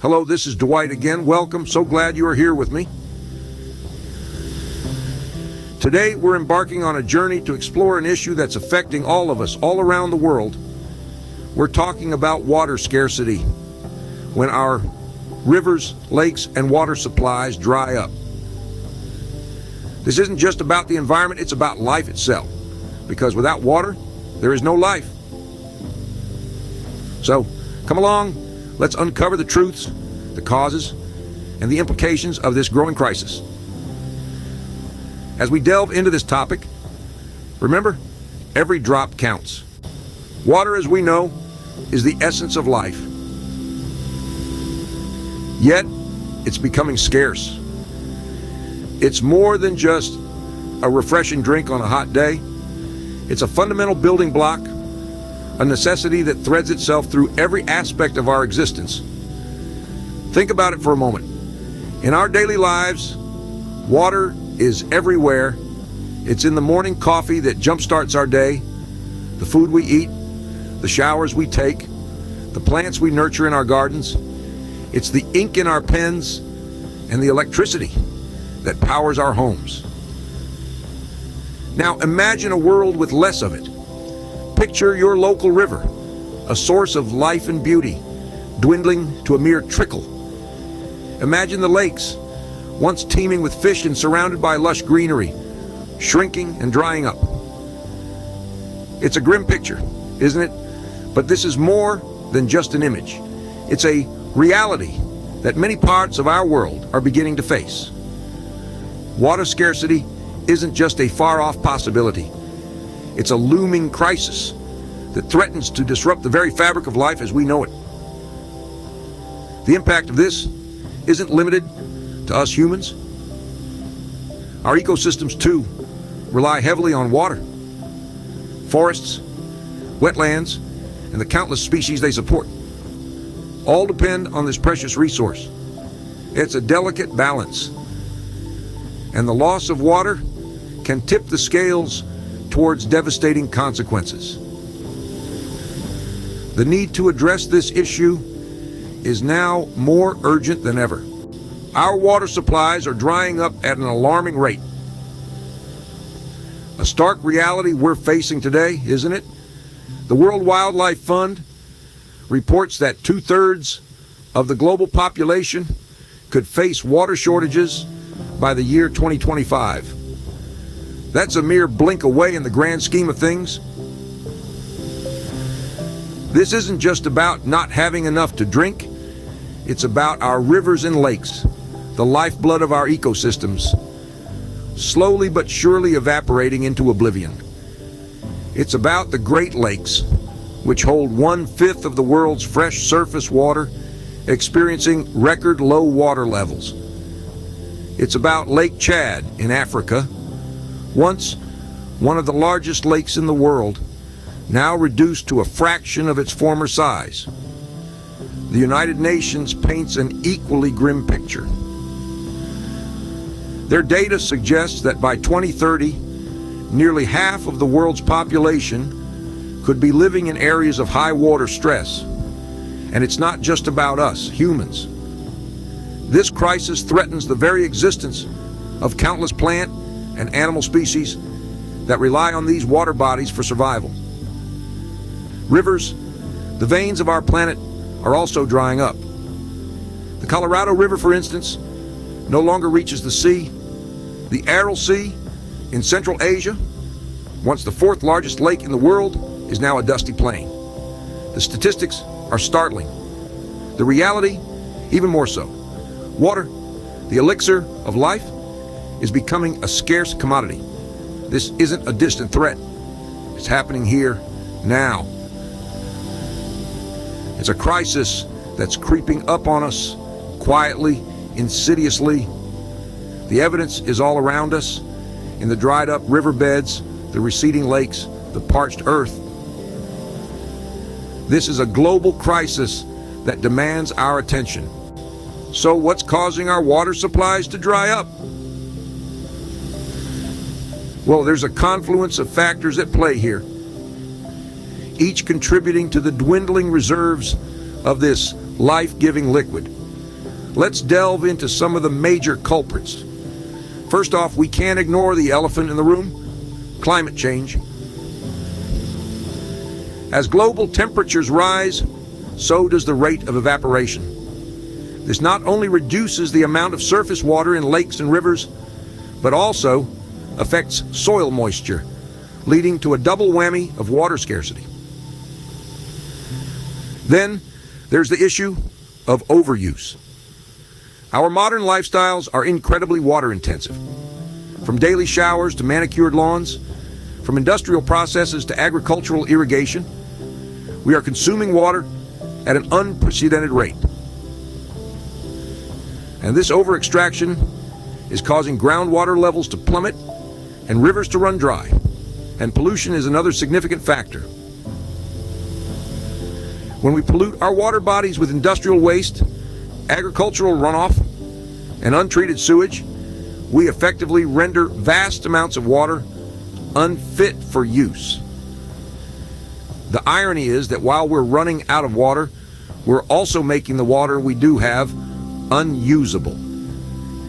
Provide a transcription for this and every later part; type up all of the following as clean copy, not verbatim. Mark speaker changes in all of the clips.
Speaker 1: Hello, this is Dwight again. Welcome. So glad you are here with me. Today, we're embarking on a journey to explore an issue that's affecting all of us all around the world. We're talking about water scarcity, when our rivers, lakes, and water supplies dry up. This isn't just about the environment, it's about life itself. Because without water, there is no life. So, come along, let's uncover the truths, the causes, and the implications of this growing crisis. As we delve into this topic, remember, every drop counts. Water, as we know, is the essence of life. Yet, it's becoming scarce. It's more than just a refreshing drink on a hot day. It's a fundamental building block, a necessity that threads itself through every aspect of our existence. Think about it for a moment. In our daily lives, water is everywhere. It's in the morning coffee that jumpstarts our day, the food we eat, the showers we take, the plants we nurture in our gardens. It's the ink in our pens and the electricity that powers our homes. Now imagine a world with less of it. Picture your local river, a source of life and beauty, dwindling to a mere trickle. Imagine the lakes, once teeming with fish and surrounded by lush greenery, shrinking and drying up. It's a grim picture, isn't it? But this is more than just an image. It's a reality that many parts of our world are beginning to face. Water scarcity isn't just a far-off possibility. It's a looming crisis that threatens to disrupt the very fabric of life as we know it. The impact of this isn't limited to us humans. Our ecosystems, too, rely heavily on water. Forests, wetlands, and the countless species they support all depend on this precious resource. It's a delicate balance, and the loss of water can tip the scales towards devastating consequences. The need to address this issue is now more urgent than ever. Our water supplies are drying up at an alarming rate. A stark reality we're facing today, isn't it? The World Wildlife Fund reports that 2/3 of the global population could face water shortages by the year 2025. That's a mere blink away in the grand scheme of things. This isn't just about not having enough to drink. It's about our rivers and lakes, the lifeblood of our ecosystems, slowly but surely evaporating into oblivion. It's about the Great Lakes, which hold 1/5 of the world's fresh surface water, experiencing record low water levels. It's about Lake Chad in Africa, once one of the largest lakes in the world, now reduced to a fraction of its former size. The United Nations paints an equally grim picture. Their data suggests that by 2030, nearly half of the world's population could be living in areas of high water stress. And it's not just about us, humans. This crisis threatens the very existence of countless plant and animal species that rely on these water bodies for survival. Rivers, the veins of our planet, are also drying up. The Colorado River, for instance, no longer reaches the sea. The Aral Sea in Central Asia, once the 4th largest lake in the world, is now a dusty plain. The statistics are startling. The reality, even more so. Water, the elixir of life, is becoming a scarce commodity. This isn't a distant threat. It's happening here, now. It's a crisis that's creeping up on us, quietly, insidiously. The evidence is all around us, in the dried up riverbeds, the receding lakes, the parched earth. This is a global crisis that demands our attention. So what's causing our water supplies to dry up? Well, there's a confluence of factors at play here, each contributing to the dwindling reserves of this life-giving liquid. Let's delve into some of the major culprits. First off, we can't ignore the elephant in the room: climate change. As global temperatures rise, so does the rate of evaporation. This not only reduces the amount of surface water in lakes and rivers, but also affects soil moisture, leading to a double whammy of water scarcity. Then there's the issue of overuse. Our modern lifestyles are incredibly water intensive. From daily showers to manicured lawns, from industrial processes to agricultural irrigation, we are consuming water at an unprecedented rate. And this over-extraction is causing groundwater levels to plummet and rivers to run dry. And pollution is another significant factor. When we pollute our water bodies with industrial waste, agricultural runoff, and untreated sewage, we effectively render vast amounts of water unfit for use. The irony is that while we're running out of water, we're also making the water we do have unusable.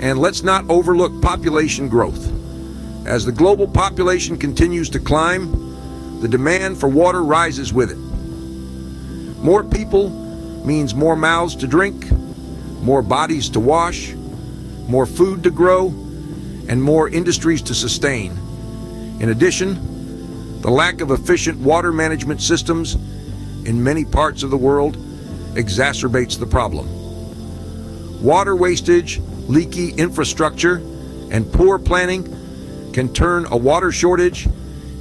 Speaker 1: And let's not overlook population growth. As the global population continues to climb, the demand for water rises with it. More people means more mouths to drink, more bodies to wash, more food to grow, and more industries to sustain. In addition, the lack of efficient water management systems in many parts of the world exacerbates the problem. Water wastage, leaky infrastructure, and poor planning can turn a water shortage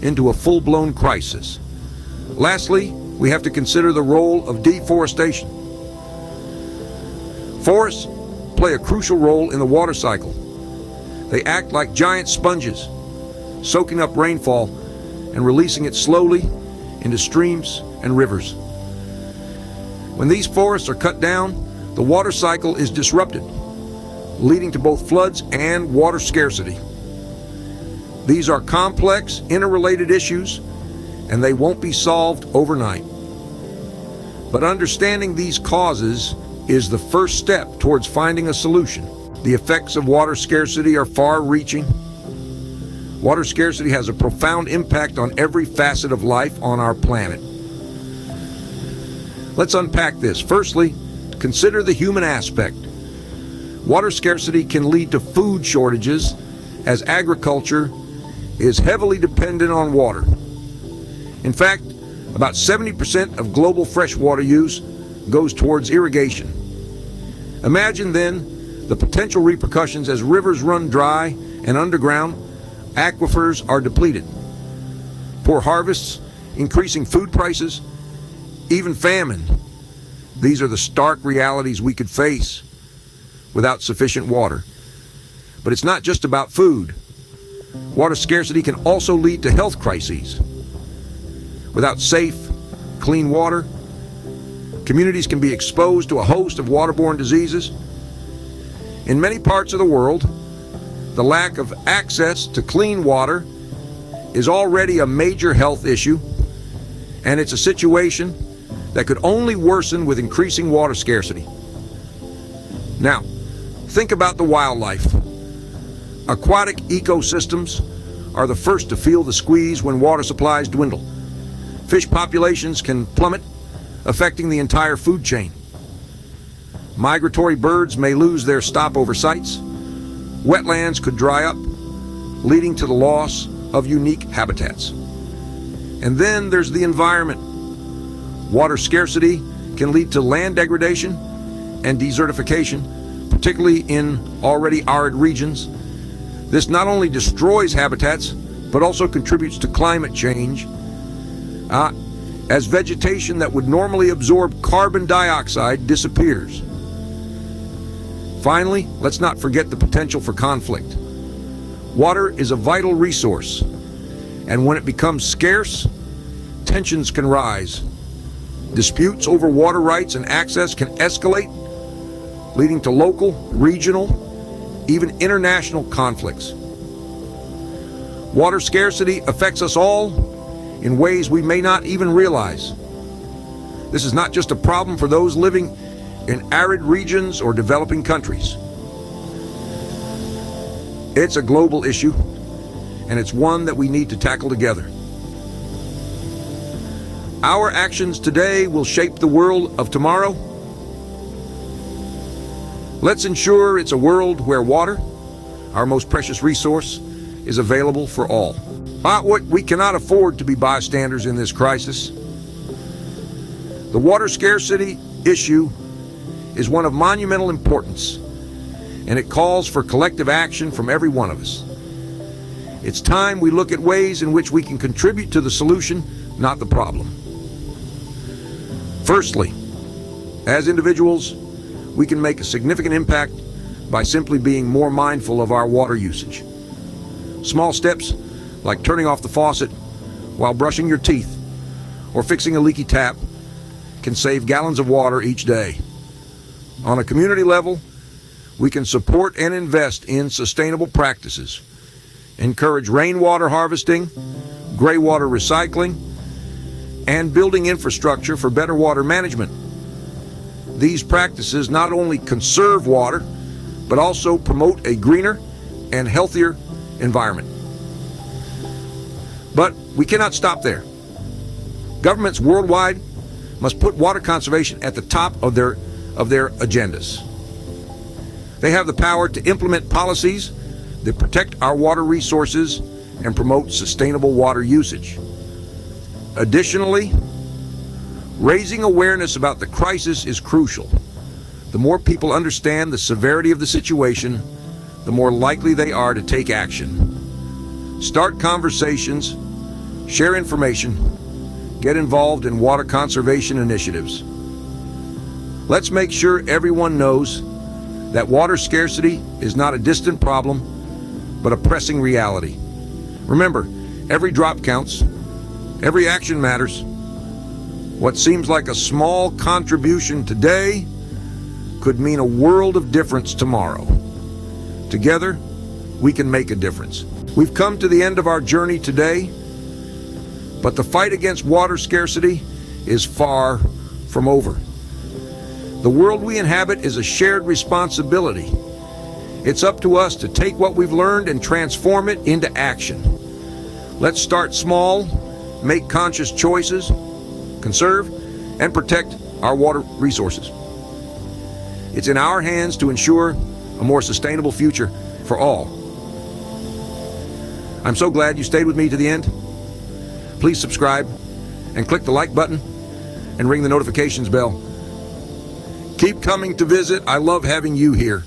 Speaker 1: into a full-blown crisis. Lastly, we have to consider the role of deforestation. Forests play a crucial role in the water cycle. They act like giant sponges, soaking up rainfall and releasing it slowly into streams and rivers. When these forests are cut down, the water cycle is disrupted, leading to both floods and water scarcity. These are complex, interrelated issues, and they won't be solved overnight. But understanding these causes is the first step towards finding a solution. The effects of water scarcity are far-reaching. Water scarcity has a profound impact on every facet of life on our planet. Let's unpack this. Firstly, consider the human aspect. Water scarcity can lead to food shortages as agriculture is heavily dependent on water. In fact, about 70% of global freshwater use goes towards irrigation. Imagine then the potential repercussions as rivers run dry and underground aquifers are depleted. Poor harvests, increasing food prices, even famine. These are the stark realities we could face without sufficient water. But it's not just about food. Water scarcity can also lead to health crises. Without safe, clean water, communities can be exposed to a host of waterborne diseases. In many parts of the world, the lack of access to clean water is already a major health issue, and it's a situation that could only worsen with increasing water scarcity. Now, think about the wildlife. Aquatic ecosystems are the first to feel the squeeze when water supplies dwindle. Fish populations can plummet, affecting the entire food chain. Migratory birds may lose their stopover sites. Wetlands could dry up, leading to the loss of unique habitats. And then there's the environment. Water scarcity can lead to land degradation and desertification, particularly in already arid regions. This not only destroys habitats, but also contributes to climate change, as vegetation that would normally absorb carbon dioxide disappears. Finally, let's not forget the potential for conflict. Water is a vital resource, and when it becomes scarce, tensions can rise. Disputes over water rights and access can escalate, leading to local, regional, even international conflicts. Water scarcity affects us all in ways we may not even realize. This is not just a problem for those living in arid regions or developing countries. It's a global issue, and it's one that we need to tackle together. Our actions today will shape the world of tomorrow. Let's ensure it's a world where water, our most precious resource, is available for all. We cannot afford to be bystanders in this crisis. The water scarcity issue is one of monumental importance, and it calls for collective action from every one of us. It's time we look at ways in which we can contribute to the solution, not the problem. Firstly, as individuals, we can make a significant impact by simply being more mindful of our water usage. Small steps like turning off the faucet while brushing your teeth or fixing a leaky tap can save gallons of water each day. On a community level, we can support and invest in sustainable practices, encourage rainwater harvesting, gray water recycling, and building infrastructure for better water management. These practices not only conserve water, but also promote a greener and healthier environment. But we cannot stop there. Governments worldwide must put water conservation at the top of their agendas. They have the power to implement policies that protect our water resources and promote sustainable water usage. Additionally, raising awareness about the crisis is crucial. The more people understand the severity of the situation, the more likely they are to take action. Start conversations, share information, get involved in water conservation initiatives. Let's make sure everyone knows that water scarcity is not a distant problem, but a pressing reality. Remember, every drop counts, every action matters. What seems like a small contribution today could mean a world of difference tomorrow. Together, we can make a difference. We've come to the end of our journey today, but the fight against water scarcity is far from over. The world we inhabit is a shared responsibility. It's up to us to take what we've learned and transform it into action. Let's start small, make conscious choices, conserve, and protect our water resources. It's in our hands to ensure a more sustainable future for all. I'm so glad you stayed with me to the end. Please subscribe and click the like button and ring the notifications bell. Keep coming to visit. I love having you here.